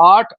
$8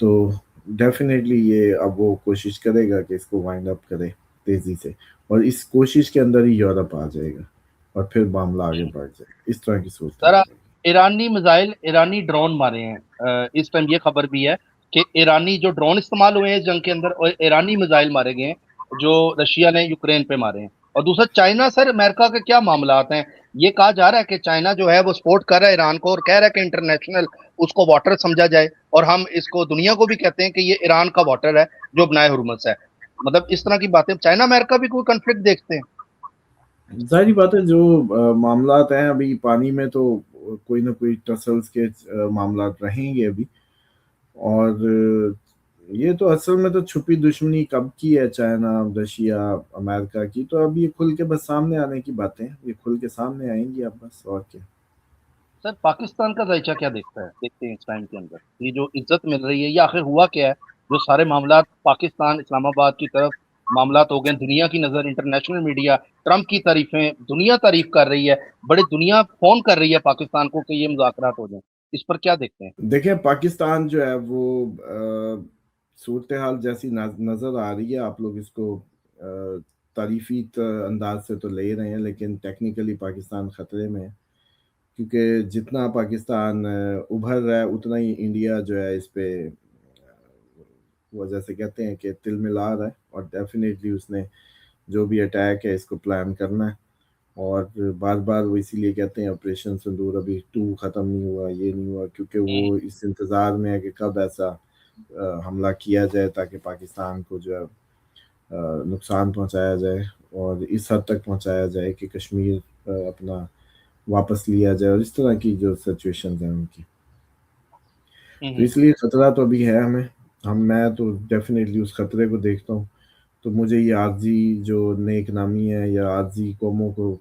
تو ڈیفینیٹلی یہ اب وہ کوشش کرے گا کہ اس کو وائنڈ اپ کرے تیزی سے، اور اس کوشش کے اندر ہی یورپ آ جائے گا اور پھر معاملہ آگے بڑھ جائے گا، اس طرح کی صورتحال ذرا ہے۔ ایرانی میزائل، ایرانی ڈرون مارے ہیں، اس ٹائم یہ خبر بھی ہے کہ ایرانی جو ڈرون استعمال ہوئے ہیں اس جنگ کے اندر، اور ایرانی میزائل مارے گئے ہیں جو رشیا نے یوکرین پہ مارے ہیں۔ اور دوسرا چائنا، سر امریکہ کے کیا معاملات ہیں؟ یہ کہا جا رہا ہے کہ چائنا جو ہے وہ سپورٹ کر رہا ہے ایران کو، اور کہہ رہا ہے کہ انٹرنیشنل اس کو واٹر سمجھا جائے، اور ہم اس کو دنیا کو بھی کہتے ہیں کہ یہ ایران کا واٹر ہے جو بنائے حرمت ہے۔ مطلب اس طرح کی باتیں، چائنا امریکہ بھی کوئی کنفلکٹ دیکھتے ہیں؟ ظاہری بات ہے، جو معاملات ہیں ابھی پانی میں، تو کوئی نہ کوئی ٹسلز کے معاملات رہیں گے ابھی، اور یہ تو اصل میں تو چھپی دشمنی کب کی ہے، چائنا، رشیا، امریکہ کی، تو اب یہ کھل کے بس سامنے آنے کی باتیں ہیں، یہ کھل کے سامنے آئیں گی اب بس، اور کیا۔ سر پاکستان کا ذائقہ کیا دیکھتے ہیں اس ٹائم کے اندر؟ یہ جو عزت مل رہی ہے یہ آخر ہوا کیا ہے؟ جو سارے معاملات پاکستان اسلام آباد کی طرف معاملات ہو گئے، دنیا کی نظر، انٹرنیشنل میڈیا، ٹرمپ کی تعریفیں، دنیا تعریف کر رہی ہے، بڑی دنیا فون کر رہی ہے پاکستان کو کہ یہ مذاکرات ہو جائیں، اس پر کیا دیکھتے ہیں؟ دیکھیں پاکستان جو ہے وہ صورتحال جیسی نظر آ رہی ہے، آپ لوگ اس کو تعریفی انداز سے تو لے رہے ہیں، لیکن ٹیکنیکلی پاکستان خطرے میں ہے، کیونکہ جتنا پاکستان ابھر رہا ہے اتنا ہی انڈیا جو ہے اس پہ وہ جیسے کہتے ہیں کہ تل ملا رہا ہے، اور ڈیفینیٹلی اس نے جو بھی اٹیک ہے اس کو پلان کرنا ہے، اور بار بار وہ اسی لیے کہتے ہیں آپریشن سندور ابھی 2 ختم نہیں ہوا، یہ نہیں ہوا، کیونکہ وہ اس انتظار میں ہے کہ کب ایسا حملہ کیا جائے تاکہ پاکستان کو جو ہے نقصان پہنچایا جائے، اور اس حد تک پہنچایا جائے کہ کشمیر اپنا واپس لیا جائے، اور اس طرح کی جو سچویشنز ہیں ان کی۔ تو اس لیے خطرہ تو ابھی ہے ہمیں، میں تو ڈیفینیٹلی اس خطرے کو دیکھتا ہوں، تو مجھے یہ عارضی جو نیک نامی ہے یا عارضی قوموں کو،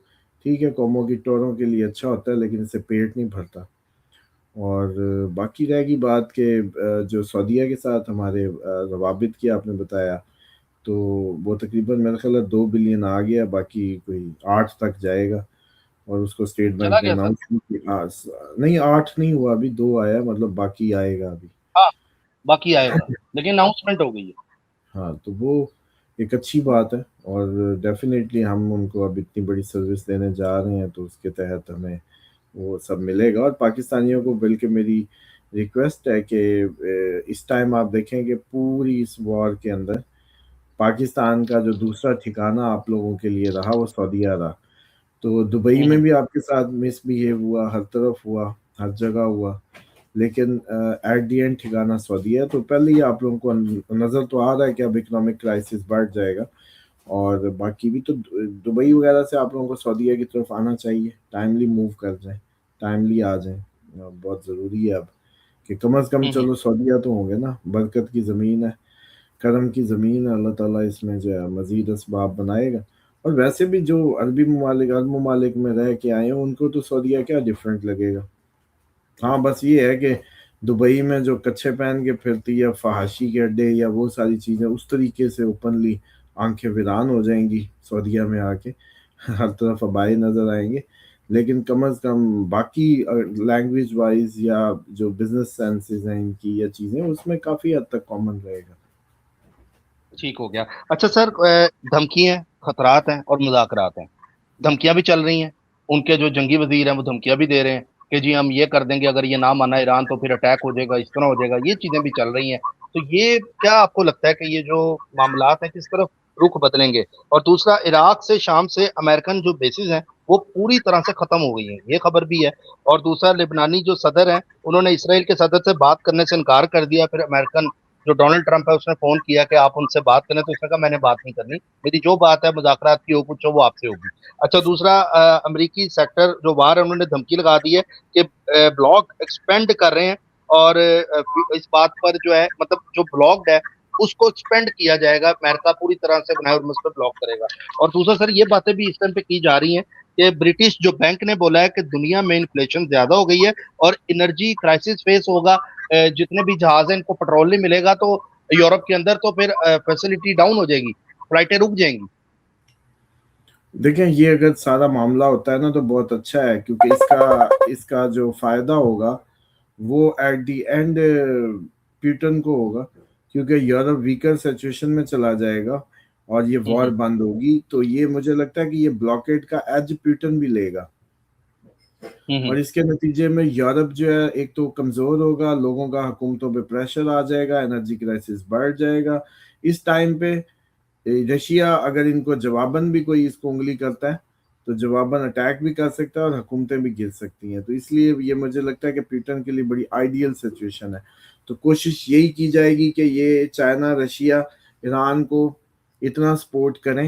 ٹھیک ہے قوموں کی ٹوروں کے لیے اچھا ہوتا ہے، لیکن اس سے پیٹ نہیں بھرتا۔ اور باقی رہ گئی بات کہ جو سعودیہ کے ساتھ ہمارے روابط کی آپ نے بتایا، تو وہ تقریباً میرا خیال ہے 2 بلین آ گیا، باقی کوئی 8 تک جائے گا، اور اس کو اسٹیٹ چلا بینک نے گیا سر؟ اناؤنس نہیں 8 نہیں ہوا ابھی، 2 آیا، مطلب باقی آئے گا ابھی۔ ہاں، باقی آئے گا، لیکن اناؤنسمنٹ ہو گئی ہے۔ ہاں تو وہ ایک اچھی بات ہے، اور ڈیفینیٹلی ہم ان کو اب اتنی بڑی سروس دینے جا رہے ہیں تو اس کے تحت ہمیں وہ سب ملے گا، اور پاکستانیوں کو بلکہ میری ریکویسٹ ہے کہ اس ٹائم آپ دیکھیں کہ پوری اس وار کے اندر پاکستان کا جو دوسرا ٹھکانہ آپ لوگوں کے لیے رہا وہ سعودیہ رہا، تو دبئی میں بھی آپ کے ساتھ مس بہیو ہوا، ہر طرف ہوا، ہر جگہ ہوا، لیکن ایٹ دی اینڈ ٹھکانہ سعودیہ ہے۔ تو پہلے ہی آپ لوگوں کو نظر تو آ رہا ہے کہ اب اکنامک کرائسس بڑھ جائے گا، اور باقی بھی تو دبئی وغیرہ سے آپ لوگوں کو سعودیہ کی طرف آنا چاہیے، ٹائملی موو کر جائیں، ٹائملی آ جائیں، بہت ضروری ہے اب کہ کم از کم چلو سعودیہ تو ہوں گے نا، برکت کی زمین ہے، کرم کی زمین ہے، اللہ تعالیٰ اس میں جو ہے مزید اسباب بنائے گا۔ اور ویسے بھی جو عرب ممالک میں رہ کے آئے ہیں ان کو تو سعودیہ کیا ڈفرینٹ لگے گا، ہاں بس یہ ہے کہ دبئی میں جو کچھے پہن کے پھرتی ہے، فحاشی کے اڈے یا وہ ساری چیزیں اس طریقے سے اوپنلی آنکھیں ویران ہو جائیں گی سعودیہ میں آ کے، ہر طرف ابائے نظر آئیں گے، لیکن کم از کم باقی لینگویج وائز یا جو بزنس سینسز ہیں ان کی یا چیزیں، اس میں کافی حد تک کامن رہے گا۔ ٹھیک ہو گیا۔ اچھا سر، دھمکی ہیں، خطرات ہیں اور مذاکرات ہیں۔ دھمکیاں بھی چل رہی ہیں، ان کے جو جنگی وزیر ہیں وہ دھمکیاں بھی دے رہے ہیں کہ جی ہم یہ کر دیں گے اگر یہ نہ مانا ایران تو پھر اٹیک ہو جائے گا، اس طرح ہو جائے گا، یہ چیزیں بھی چل رہی ہیں۔ تو یہ کیا آپ کو لگتا ہے کہ یہ جو معاملات ہیں کس طرف رخ بدلیں گے؟ اور دوسرا، عراق سے شام سے امریکن جو بیسز ہیں وہ پوری طرح سے ختم ہو گئی ہیں، یہ خبر بھی ہے۔ اور دوسرا، لبنانی جو صدر ہیں انہوں نے اسرائیل کے صدر سے بات کرنے سے انکار کر دیا، پھر امریکن جو ڈونلڈ ٹرمپ ہے اس نے فون کیا کہ آپ ان سے بات کریں، تو اس نے کہا میں نے بات نہیں کرنی، میری جو بات ہے مذاکرات کی ہو کچھ ہو وہ آپ سے ہوگی۔ اچھا دوسرا، امریکی سیکٹر جو وار ہے انہوں نے دھمکی لگا دی ہے کہ بلاک ایکسپینڈ کر رہے ہیں، اور اس بات پر جو ہے مطلب جو بلاکڈ ہے اس کو ایکسپینڈ کیا جائے گا، امریکہ پوری طرح سے بنائے اور پہ بلاک کرے گا۔ اور دوسرا سر، یہ باتیں بھی اس ٹائم پہ کی جا رہی ہیں کہ برٹش جو بینک نے بولا ہے کہ دنیا میں انفلیشن زیادہ ہو گئی ہے اور انرجی کرائسس فیس ہوگا، جتنے بھی جہاز ہیں ان کو پیٹرول نہیں ملے گا تو یورپ کے اندر تو پھر فیسلٹی ڈاؤن ہو جائے گی، فلائٹیں رک جائیں گی۔ دیکھیں یہ اگر سارا معاملہ ہوتا ہے نا تو بہت اچھا ہے، کیونکہ اس کا جو فائدہ ہوگا وہ ایٹ دی اینڈ پیوٹن کو ہوگا، کیونکہ یورپ ویکر سچویشن میں چلا جائے گا اور یہ وار بند ہوگی، تو یہ مجھے لگتا ہے کہ یہ بلاکیڈ کا ایج پیوٹن بھی لے گا، اور اس کے نتیجے میں یورپ جو ہے ایک تو کمزور ہوگا، لوگوں کا حکومتوں پہ پریشر آ جائے گا، انرجی کرائسس بڑھ جائے گا. اس ٹائم پہ رشیا اگر ان کو جواباً بھی کوئی اس کو انگلی کرتا ہے تو جواباً اٹیک بھی کر سکتا ہے اور حکومتیں بھی گر سکتی ہیں. تو اس لیے یہ مجھے لگتا ہے کہ پیوٹن کے لیے بڑی آئیڈیل سچویشن ہے. تو کوشش یہی کی جائے گی کہ یہ چائنا رشیا ایران کو اتنا سپورٹ کریں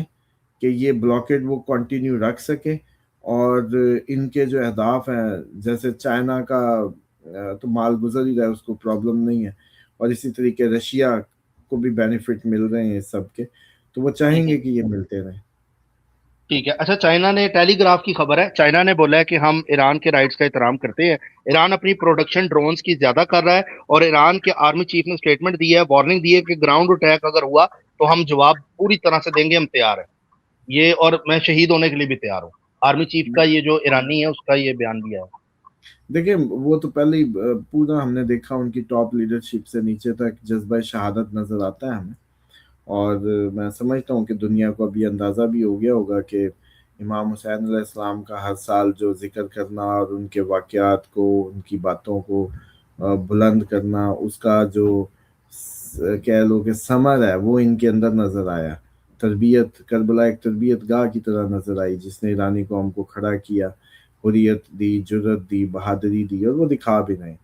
کہ یہ بلاکیڈ وہ کنٹینیو رکھ سکے، اور ان کے جو اہداف ہیں جیسے چائنا کا تو مال گزر ہی رہا ہے، اس کو پرابلم نہیں ہے، اور اسی طریقے رشیا کو بھی بینیفٹ مل رہے ہیں اس سب کے، تو وہ چاہیں گے کہ یہ ملتے رہیں. ٹھیک ہے. اچھا، چائنا نے ٹیلی گراف کی خبر ہے، چائنا نے بولا ہے کہ ہم ایران کے رائٹس کا احترام کرتے ہیں. ایران اپنی پروڈکشن ڈرونز کی زیادہ کر رہا ہے، اور ایران کے آرمی چیف نے اسٹیٹمنٹ دی ہے، وارننگ دی ہے کہ گراؤنڈ اٹیک اگر ہوا تو ہم جواب پوری طرح سے دیں گے، ہم تیار ہیں. یہ اور میں شہید ہونے کے لیے بھی تیار ہوں. آرمی چیف کا یہ جو ایرانی ہے اس کا یہ بیان دیا ہے. دیکھیں وہ تو پہلے ہی پورا ہم نے دیکھا ان کی ٹاپ لیڈرشپ سے نیچے تک جذبہ شہادت نظر آتا ہے ہمیں، اور میں سمجھتا ہوں کہ دنیا کو ابھی اندازہ بھی ہو گیا ہوگا کہ امام حسین علیہ السلام کا ہر سال جو ذکر کرنا اور ان کے واقعات کو، ان کی باتوں کو بلند کرنا، اس کا جو کہہ لو کہ ثمر ہے وہ ان کے اندر نظر آیا. تربیت کربلا ایک تربیت گاہ کی طرح نظر آئی جس نے ایرانی قوم کو کھڑا کیا، حریت دی، جرت دی، بہادری دی، اور وہ دکھا بھی رہے ہیں.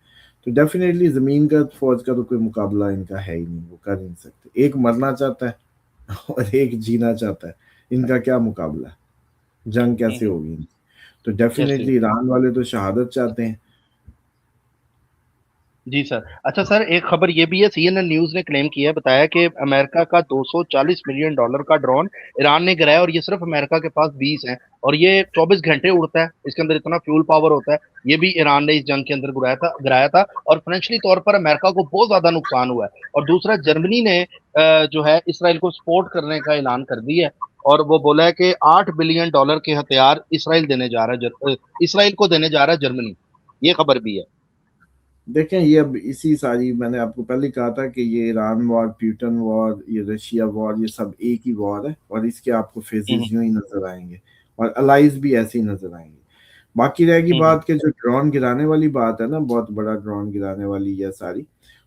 تو ڈیفینیٹلی زمین کا فوج کا تو کوئی مقابلہ ان کا ہے ہی نہیں، وہ کر نہیں سکتے. ایک مرنا چاہتا ہے اور ایک جینا چاہتا ہے، ان کا کیا مقابلہ ہے؟ جنگ کیسے ہوگی؟ تو ڈیفینیٹلی ایران والے تو شہادت چاہتے ہیں. جی سر. اچھا سر، ایک خبر یہ بھی ہے، سی این این نیوز نے کلیم کیا ہے، بتایا کہ امریکہ کا $240 ملین کا ڈرون ایران نے گرایا، اور یہ صرف امریکہ کے پاس 20 ہیں، اور یہ 24 گھنٹے اڑتا ہے، اس کے اندر اتنا فیول پاور ہوتا ہے. یہ بھی ایران نے اس جنگ کے اندر گرایا تھا، اور فائنینشلی طور پر امریکہ کو بہت زیادہ نقصان ہوا ہے. اور دوسرا، جرمنی نے جو ہے اسرائیل کو سپورٹ کرنے کا اعلان کر دیا ہے، اور وہ بولا ہے کہ $8 بلین کے ہتھیار اسرائیل دینے جا رہا ہے، اسرائیل کو دینے جا رہا ہے جرمنی. یہ خبر بھی ہے. دیکھیں یہ اب اسی ساری میں نے آپ کو پہلے کہا تھا کہ یہ ایران وار، پیوٹن وار، یہ رشیا وار، یہ سب ایک ہی وار ہے، اور اس کے آپ کو فیزز یوں ہی نظر آئیں گے، اور الائز بھی ایسے ہی نظر آئیں گے. باقی رہے گی بات کہ جو ڈرون گرانے والی بات ہے نا، بہت بڑا ڈرون گرانے والی ہے ساری،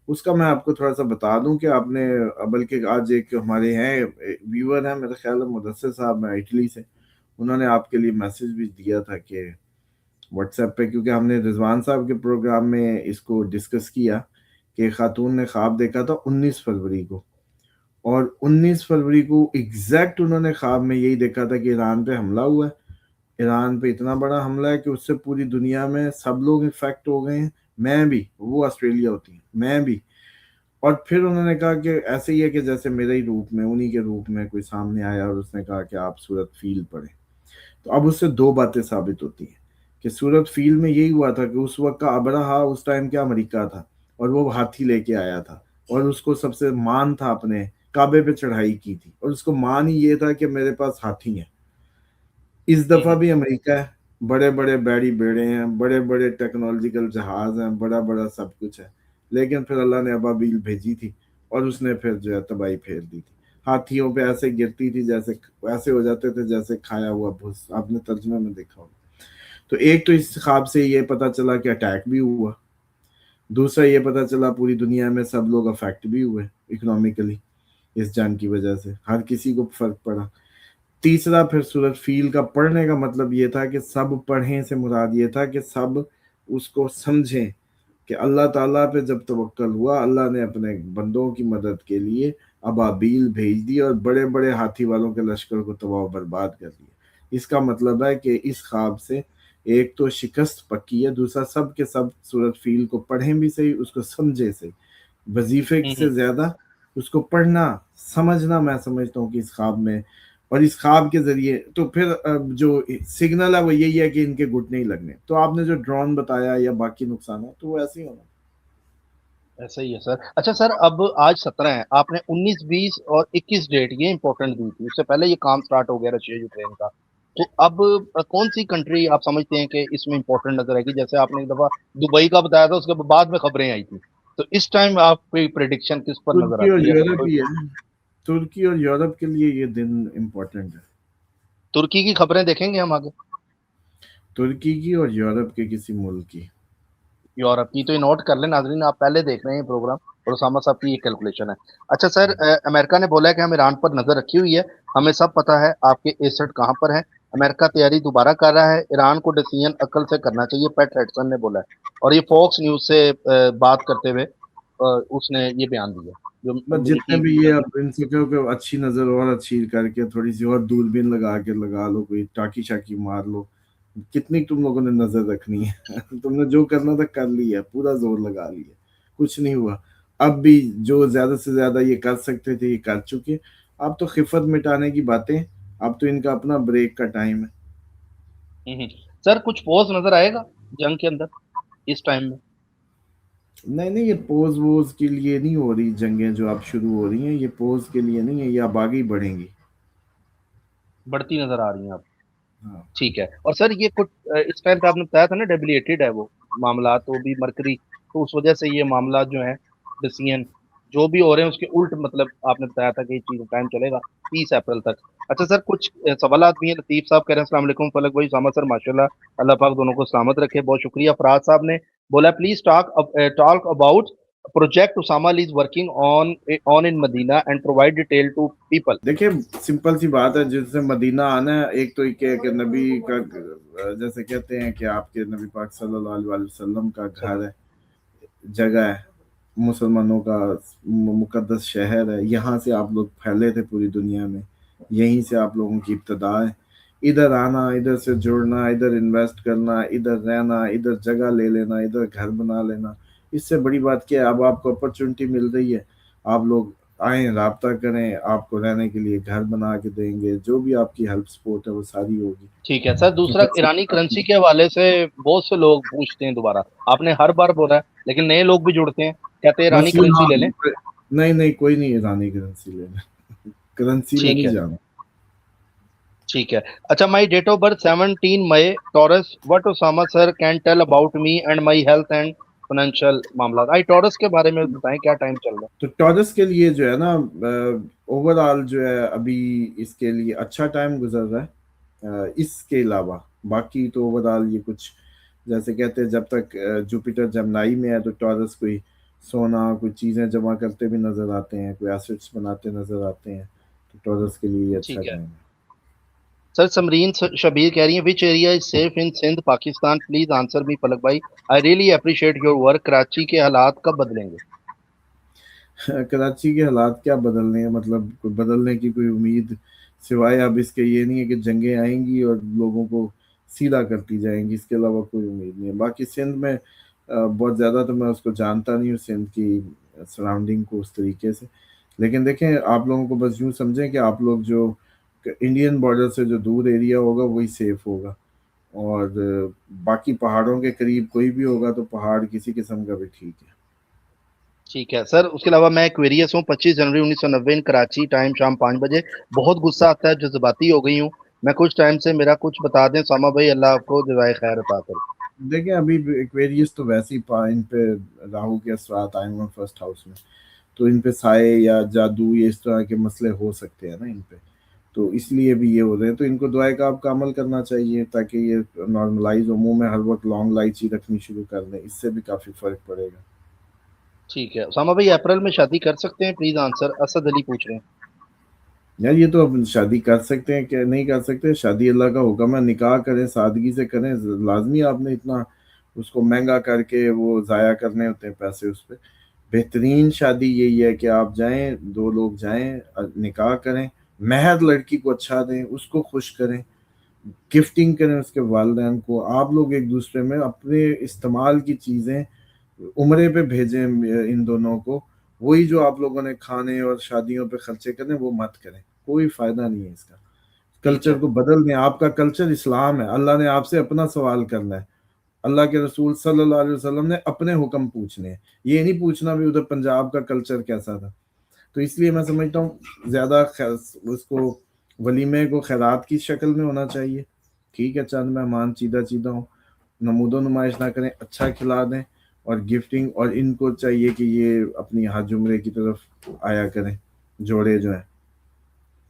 اس کا میں آپ کو تھوڑا سا بتا دوں کہ آپ نے، بلکہ آج ایک ہمارے ہیں ویور ہیں میرے خیال ہے مدثر صاحب، میں اٹلی سے، انہوں نے آپ کے لیے میسج بھی دیا تھا کہ واٹس ایپ پہ، کیونکہ ہم نے رضوان صاحب کے پروگرام میں اس کو ڈسکس کیا کہ خاتون نے خواب دیکھا تھا 19 فروری کو، اور 19 فروری کو ایگزیکٹ انہوں نے خواب میں یہی دیکھا تھا کہ ایران پہ حملہ ہوا ہے. ایران پہ اتنا بڑا حملہ ہے کہ اس سے پوری دنیا میں سب لوگ افیکٹ ہو گئے ہیں، میں بھی، وہ آسٹریلیا ہوتی ہیں، میں بھی. اور پھر انہوں نے کہا کہ ایسے ہی ہے کہ جیسے میرے ہی روپ میں، انہی کے روپ میں کوئی سامنے آیا اور اس نے کہا کہ آپ صورت فیل پڑھیں. تو اب اس سے دو باتیں ثابت ہوتی ہیں کہ صورت فیل میں یہی ہوا تھا کہ اس وقت کا ابرہا اس ٹائم کیا امریکہ تھا، اور وہ ہاتھی لے کے آیا تھا، اور اس کو سب سے مان تھا، اپنے کعبے پہ چڑھائی کی تھی، اور اس کو مان ہی یہ تھا کہ میرے پاس ہاتھی ہیں. اس دفعہ بھی امریکہ ہے، بڑے بڑے بیڑی بیڑے ہیں، بڑے بڑے ٹیکنالوجیکل جہاز ہیں، بڑا بڑا سب کچھ ہے، لیکن پھر اللہ نے ابابیل بھیجی تھی اور اس نے پھر جو ہے تباہی پھیر دی تھی. ہاتھیوں پہ ایسے گرتی تھی جیسے ایسے ہو جاتے تھے جیسے کھایا ہوا بھوس، آپ نے ترجمے میں دیکھا ہوگا. تو ایک تو اس خواب سے یہ پتا چلا کہ اٹیک بھی ہوا، دوسرا یہ پتا چلا پوری دنیا میں سب لوگ افیکٹ بھی ہوئے اکنامکلی اس جنگ کی وجہ سے، ہر کسی کو فرق پڑا. تیسرا پھر سورت فیل کا پڑھنے کا مطلب یہ تھا کہ سب پڑھیں سے مراد یہ تھا کہ سب اس کو سمجھیں کہ اللہ تعالیٰ پہ جب توکل ہوا، اللہ نے اپنے بندوں کی مدد کے لیے ابابیل بھیج دی اور بڑے بڑے ہاتھی والوں کے لشکر کو تباہ و برباد کر دیا. اس کا مطلب ہے کہ اس خواب سے ایک تو شکست پکی ہے، دوسرا سب کے سب سورت فیل کو پڑھیں بھی صحیح، اس کو سمجھے صحیح. وظیفے سے زیادہ اس کو پڑھنا سمجھنا میں سمجھتا ہوں کہ اس خواب میں، اور اس خواب کے ذریعے تو پھر جو سگنل ہے وہ یہی ہے کہ ان کے گھٹنے ہی لگنے. تو آپ نے جو ڈرون بتایا یا باقی نقصانات تو وہ ایسے ہی ہونا. ایسا ہی ہے سر. اچھا سر، اب آج 17 ہے، آپ نے 19، 20 اور 21 ڈیٹ یہ امپورٹنٹ دی تھی، اس سے پہلے یہ کام سٹارٹ ہو گیا رشیا یوکرین کا. تو اب کون سی کنٹری آپ سمجھتے ہیں کہ اس میں امپورٹنٹ نظر آئے گی؟ جیسے آپ نے ایک دفعہ دبئی کا بتایا تھا، اس کے بعد میں خبریں آئی تھی، تو اس ٹائم آپ کی پریڈکشن کس پر نظر ترکی اور آتی ہے؟ یورپ ہی ہے، ترکی اور یورپ کے لیے یہ دن امپورٹنٹ ہے، ترکی کی خبریں دیکھیں گے ہم آگے؟ ترکی کی اور یورپ کے کسی ملک کی۔ یورپ کی تو یہ نوٹ کر لیں ناظرین، آپ پہلے دیکھ رہے ہیں پروگرام اور اسامہ صاحب کی یہ کیلکولیشن ہے۔ اچھا سر، امریکہ نے بولا ہے کہ ہم ایران پر نظر رکھی ہوئی ہے، ہمیں سب پتا ہے آپ کے ایسٹ کہاں پر ہیں، امریکہ تیاری دوبارہ کر رہا ہے، ایران کو ڈیسیژن عقل سے کرنا چاہیے، پیٹ ہیڈسن نے بولا ہے، اور یہ فوکس نیوز سے بات کرتے ہوئے اس نے یہ بیان دیا جو بس جتنے امریکی بھی یہ وزیر۔ اب ان سکوں کے اچھی نظر اور اچھی کر کے تھوڑی سی اور دوربین لگا کے لگا لو، کوئی ٹاکی شاکی مار لو، کتنی تم لوگوں نے نظر رکھنی ہے؟ تم نے جو کرنا تھا کر لیا، پورا زور لگا لیا، کچھ نہیں ہوا۔ اب بھی جو زیادہ سے زیادہ یہ کر سکتے تھے یہ کر چکے، اب تو خفت مٹانے کی باتیں، اب تو ان کا اپنا بریک کا ٹائم ہے۔ سر کچھ پوز نظر آئے گا جنگ کے اندر اس ٹائم میں؟ نہیں نہیں، یہ پوز ووز کے لیے نہیں ہو رہی جنگیں جو اب شروع ہو رہی ہیں، یہ پوز کے لیے نہیں ہے، یہ اب آگے ہی بڑھیں گی۔ بڑھتی نظر آ رہی ہیں اب؟ ہاں ٹھیک ہے۔ اور سر یہ کچھ اس ٹائم پہ آپ نے بتایا تھا نا ڈیبلیٹڈ ہے وہ معاملات، وہ بھی مرکری، تو اس وجہ سے یہ معاملات جو ہیں ڈسیزن جو بھی ہو رہے ہیں اس کے الٹ، مطلب آپ نے بتایا تھا کہ یہ چیز ٹائم چلے گا 30 اپریل تک۔ اچھا سر کچھ سوالات بھی ہیں، لطیف صاحب کہہ رہے ہیں السلام علیکم فلک بھائی، اسامہ سر ماشاءاللہ، اللہ پاک دونوں کو سلامت رکھے، بہت شکریہ۔ فراز صاحب نے بولا please talk about project Usama Ali is working on in Medina and provide detail to people. دیکھیں سمپل سی بات ہے، جس سے مدینہ آنا ہے، ایک تو یہ کہ نبی کا جیسے کہتے ہیں کہ آپ کے نبی پاک صلی اللہ علیہ وسلم کا گھر ہے، جگہ ہے، مسلمانوں کا مقدس شہر ہے، یہاں سے آپ لوگ پھیلے تھے پوری دنیا میں، یہیں سے آپ لوگوں کی ابتدا ہے۔ ادھر آنا، ادھر سے جڑنا، ادھر انویسٹ کرنا، ادھر رہنا، ادھر جگہ لے لینا، ادھر گھر بنا لینا، اس سے بڑی بات کیا ہے؟ اب آپ کو اپرچونٹی مل رہی ہے، آپ لوگ آئیں، رابطہ کریں، آپ کو رہنے کے لیے گھر بنا کے دیں گے، جو بھی آپ کی ہیلپ سپورٹ ہے وہ ساری ہوگی۔ ٹھیک ہے سر، دوسرا ایرانی کرنسی کے حوالے سے بہت سے لوگ پوچھتے ہیں، دوبارہ آپ نے ہر بار بولا ہے لیکن نئے لوگ بھی جڑتے ہیں، کہتے ہیں ایرانی بس یہ کرنسی ہاں، لے لیں۔ نہیں نہیں، کوئی نہیں ایرانی کرنسی لینا، کرنسی میں ٹھیک نہیں ہے جانا۔ ٹھیک ہے۔ اچھا، my date of birth 17 May Taurus, what Usama sir can tell about me and my health and financial معاملات۔ آئی ٹورس کے بارے میں بتائیں، کیا ٹائم چل رہا تو ٹورس کے لیے جو ہے نا، اوور آل جو ہے ابھی اس کے لیے اچھا ٹائم گزر رہا ہے۔ اس کے علاوہ باقی تو اوور آل یہ کچھ جیسے کہتے ہیں، جب تک جوپیٹر جمنائی میں ہے تو ٹورس کوئی سونا، کوئی چیزیں جمع کرتے بھی نظر آتے ہیں، کوئی ایسٹس بناتے نظر آتے ہیں، تو ٹورس کے لیے یہ ہے؟ اچھا ٹھیک ہے ٹائم ہے۔ سر، سمرین شبیر کہہ رہی ہیں which area is safe in Sindh Pakistan, please answer me Falak بھائی، I really appreciate your work. Karachi کے حالات کب بدلیں گے؟ کراچی کے حالات کیا بدلنے ہیں؟ مطلب کوئی بدلنے کی کوئی امید سوائے اب اس کے یہ نہیں ہے کہ جنگیں آئیں گی اور لوگوں کو سیدھا کرتی جائیں گی، اس کے علاوہ کوئی امید نہیں ہے۔ باقی سندھ میں بہت زیادہ تو میں اس کو جانتا نہیں ہوں، سندھ کی سراؤنڈنگ کو اس طریقے سے، لیکن دیکھیں آپ لوگوں کو بس یوں سمجھیں کہ آپ لوگ جو انڈین بارڈر سے جو دور ایریا ہوگا وہی سیف ہوگا، اور باقی پہاڑوں کے قریب کوئی بھی ہوگا تو پہاڑ کسی قسم کا بھی ٹھیک ہے۔ ٹھیک ہے سر، اس کے علاوہ میں ایکویریس ہوں، 25 جنوری 1990 ان کراچی، ٹائم شام 5 بجے، بہت غصہ آتا ہے، جذباتی ہو گئی ہوں میں کچھ ٹائم سے، میرا کچھ بتا دیں سامہ بھائی، اللہ آپ کو جزائے خیر عطا کرے۔ دیکھیں ابھی ایکویریس تو ویسے ہی ان پہ راہو کے اثرات آئے ہوئے ہیں فرسٹ ہاؤس میں، تو ان پہ سائے یا جادو یا اس طرح کے مسئلے ہو سکتے ہیں نا ان پہ، تو اس لیے بھی یہ ہو رہے ہیں، تو ان کو دعائے کا آپ کا عمل کرنا چاہیے تاکہ یہ نارملائز ہو، منہ میں ہر وقت لانگ الائچی رکھنی شروع کر دیں، اس سے بھی کافی فرق پڑے گا۔ ٹھیک ہے اسامہ بھائی، اپریل میں شادی کر سکتے ہیں؟ پلیز آنسر، اسد علی پوچھ رہے ہیں۔ یار یہ تو اب شادی کر سکتے ہیں کہ نہیں کر سکتے، شادی اللہ کا حکم ہے، نکاح کریں، سادگی سے کریں، لازمی آپ نے اتنا اس کو مہنگا کر کے وہ ضائع کرنے ہوتے ہیں پیسے اس پہ؟ بہترین شادی یہی ہے کہ آپ جائیں، دو لوگ جائیں، نکاح کریں، مہر لڑکی کو اچھا دیں، اس کو خوش کریں، گفٹنگ کریں اس کے والدین کو، آپ لوگ ایک دوسرے میں اپنے استعمال کی چیزیں عمرے پہ بھیجیں ان دونوں کو، وہی جو آپ لوگوں نے کھانے اور شادیوں پہ خرچے کریں وہ مت کریں، کوئی فائدہ نہیں ہے اس کا۔ ٹھیک ہے کلچر کو بدل دیں، آپ کا کلچر اسلام ہے، اللہ نے آپ سے اپنا سوال کرنا ہے، اللہ کے رسول صلی اللہ علیہ وسلم نے اپنے حکم پوچھنے ہیں، یہ نہیں پوچھنا بھی ادھر پنجاب کا کلچر کیسا تھا۔ تو اس لیے میں سمجھتا ہوں زیادہ اس کو ولیمے کو خیرات کی شکل میں ہونا چاہیے، ٹھیک ہے، چند مہمان چیدہ چیدہ ہوں، نمود و نمائش نہ کریں، اچھا کھلا دیں، اور گفٹنگ، اور ان کو چاہیے کہ یہ اپنی حج عمرے کی طرف آیا کریں جوڑے جو ہیں۔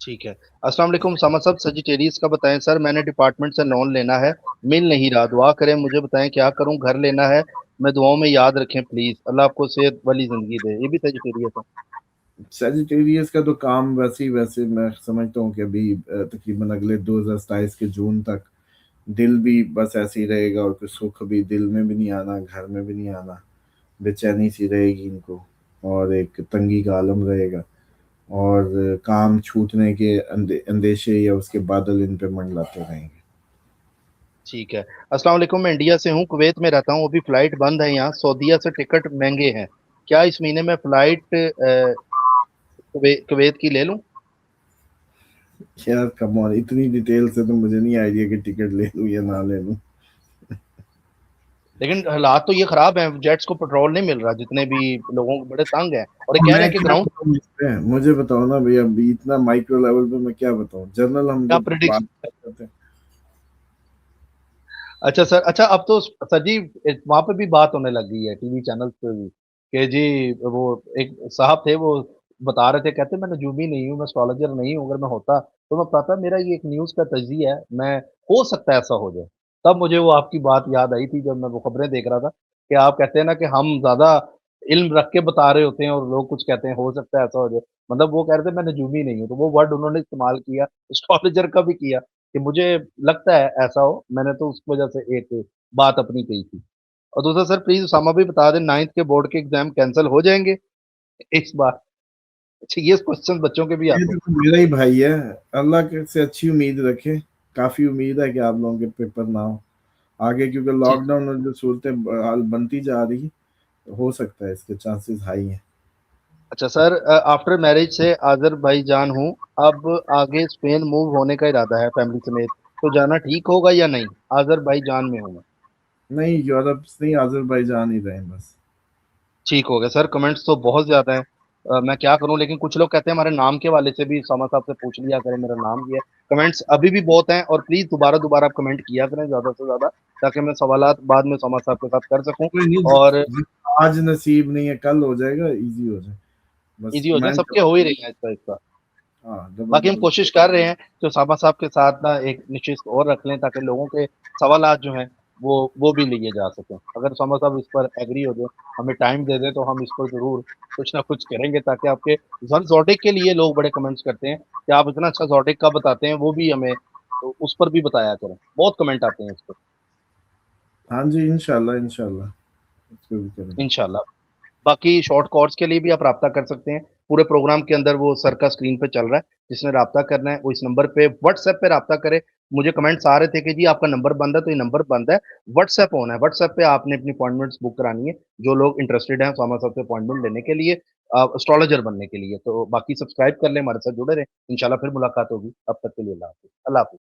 ٹھیک ہے، السلام علیکم اسامہ صاحب، سجیٹیریس کا بتائیں سر، میں نے ڈپارٹمنٹ سے لون لینا ہے، مل نہیں رہا، دعا کریں، مجھے بتائیں کیا کروں، گھر لینا ہے، میں دعاؤں میں یاد رکھیں پلیز، اللہ آپ کو صحت والی زندگی دے۔ یہ بھی سجیٹیریس ہے؟ سیجیٹیریس کا تو کام ویسے میں سمجھتا ہوں کہ ابھی تقریباً اگلے 2027 کے جون تک دل بھی بس ایسے ہی رہے گا، اور کوئی سکھ بھی دل میں بھی نہیں آنا، گھر میں بھی نہیں آنا، بے چینی سی رہے گی ان کو، اور ایک تنگی کا عالم رہے گا، اور کام چھوٹنے کے اندیشے یا اس کے بادل ان پہ منڈلاتے رہیں گے۔ ٹھیک ہے، السلام علیکم، میں انڈیا سے ہوں، کویت میں رہتا ہوں، ابھی فلائٹ بند ہے یہاں، سعودیہ سے ٹکٹ مہنگے ہیں، کیا اس مہینے میں فلائٹ کویت کی لے لوں؟ یار کم آن، اتنی ڈیٹیل سے تو مجھے نہیں آئیڈیا کہ ٹکٹ لے لوں یا نہ لے لوں۔ لیکن حالات تو یہ خراب ہیں، جیٹس کو پیٹرول نہیں مل رہا، جتنے بھی لوگوں کو بڑے تنگ ہیں، اور یہ کہہ رہے میں ہیں کہ کیا گراؤنڈ بتاؤں اس پہ، مجھے بتاؤ نا بھیا، ابھی اتنا مائکرو لیول پہ میں کیا بتاؤں، جنرل ہم کیا جب بات پریڈکشن؟ کرتے ہیں۔ اچھا سر، اچھا اب تو سر جی وہاں پہ بھی بات ہونے لگ گئی ہے ٹی وی چینل پہ بھی کہ جی وہ ایک صاحب تھے، وہ بتا رہے تھے، کہتے میں نجومی نہیں ہوں، میں اسٹرالوجر نہیں ہوں، اگر میں ہوتا تو میں پتا میرا یہ ایک نیوز کا تجزیہ ہے، میں ہو سکتا ہے ایسا ہو جائے، تب مجھے وہ آپ کی بات یاد آئی تھی جب میں وہ خبریں دیکھ رہا تھا کہ آپ کہتے ہیں نا کہ ہم زیادہ علم رکھ کے بتا رہے ہوتے ہیں اور لوگ کچھ کہتے ہیں ہو سکتا ہے ایسا ہو جائے، مطلب وہ کہہ رہے تھے میں نجومی نہیں ہوں، تو وہ ورڈ انہوں نے استعمال کیا اسٹرالوجر کا بھی کیا کہ مجھے لگتا ہے ایسا ہو، میں نے تو اس وجہ سے ایک بات اپنی کہی تھی۔ اور دوسرا سر پلیز اسامہ بھی بتا دیں 9th کے بورڈ کے ایگزام کینسل ہو جائیں گے اس بار؟ اچھا یہ کوشچن بچوں کے بھی یہ آتے ہیں۔ تو میرا ہی بھائی ہے، اللہ کے سے اچھی امید رکھے، کافی امید ہے کہ آپ لوگوں کے پیپر نہ ہو آگے، کیونکہ ٹھیک، لاک ڈاؤن اور جو صورتیں حال بنتی جا رہی، ہو سکتا ہے اس کے چانسز ہائی ہیں۔ اچھا سر، آفٹر میرج سے آذر بھائی جان ہوں، اب آگے اسپین موو ہونے کا ارادہ ہے فیملی سمیت، تو جانا ٹھیک ہوگا یا نہیں؟ آذر بھائی جان میں ہوں میں۔ نہیں، یورپ نہیں، آذربائیجان ہی رہیں بس۔ ٹھیک ہو گیا سر، کمنٹس تو بہت زیادہ ہیں، میں کیا کروں، لیکن کچھ لوگ کہتے ہیں ہمارے نام کے والے سے بھی اسامہ صاحب سے پوچھ لیا کریں، میرا نام یہ ہے، کمنٹس ابھی بھی بہت ہیں، اور پلیز دوبارہ دوبارہ آپ کمنٹ کیا کریں زیادہ سے زیادہ، تاکہ میں سوالات بعد میں اسامہ صاحب کے ساتھ کر سکوں کوئی نہیں، اور آج نصیب نہیں ہے کل ہو جائے گا، ایزی ہو جائے، بس ایزی ہو جائے، کمنٹ سب کے ہو ہی رہی ہیں اس کا اس کا۔ ہاں باقی ہم ڈبل۔ کوشش کر رہے ہیں کہ اسامہ صاحب کے ساتھ نا ایک نشست اور رکھ لیں، تاکہ لوگوں کے سوالات جو ہیں وہ بھی لیے جا سکیں، اگر اسامہ صاحب اس پر ایگری ہو جائے، ہمیں ٹائم دے دیں، تو ہم اس پر ضرور کچھ نہ کچھ کریں گے، تاکہ آپ کے زوڈک کے لیے لوگ بڑے کمنٹس کرتے ہیں کہ آپ اتنا اچھا زوڈک کا بتاتے ہیں، وہ بھی ہمیں اس پر بھی بتایا کریں، بہت کمنٹ آتے ہیں اس پر۔ ہاں جی، انشاءاللہ انشاءاللہ اس کو بھی کریں گے۔ انشاءاللہ باقی شارٹ کورس کے لیے بھی آپ رابطہ کر سکتے ہیں، پورے پروگرام کے اندر وہ سر کا اسکرین پہ چل رہا ہے، جس نے رابطہ کرنا ہے وہ اس نمبر پہ واٹس ایپ پہ رابطہ کرے۔ مجھے کمنٹس آ رہے تھے کہ جی آپ کا نمبر بند ہے، تو یہ نمبر بند ہے، واٹس ایپ آن ہے، واٹس ایپ پہ آپ نے اپنی اپوائنٹمنٹس بک کرانی ہے، جو لوگ انٹرسٹڈ ہیں اسامہ صاحب سے اپوائنٹمنٹ لینے کے لیے، اسٹرالوجر بننے کے لیے، تو باقی سبسکرائب کر لیں، ہمارے ساتھ جڑے رہیں، انشاءاللہ پھر ملاقات ہوگی، اب تک کے لیے اللہ حافظ، اللہ حافظ۔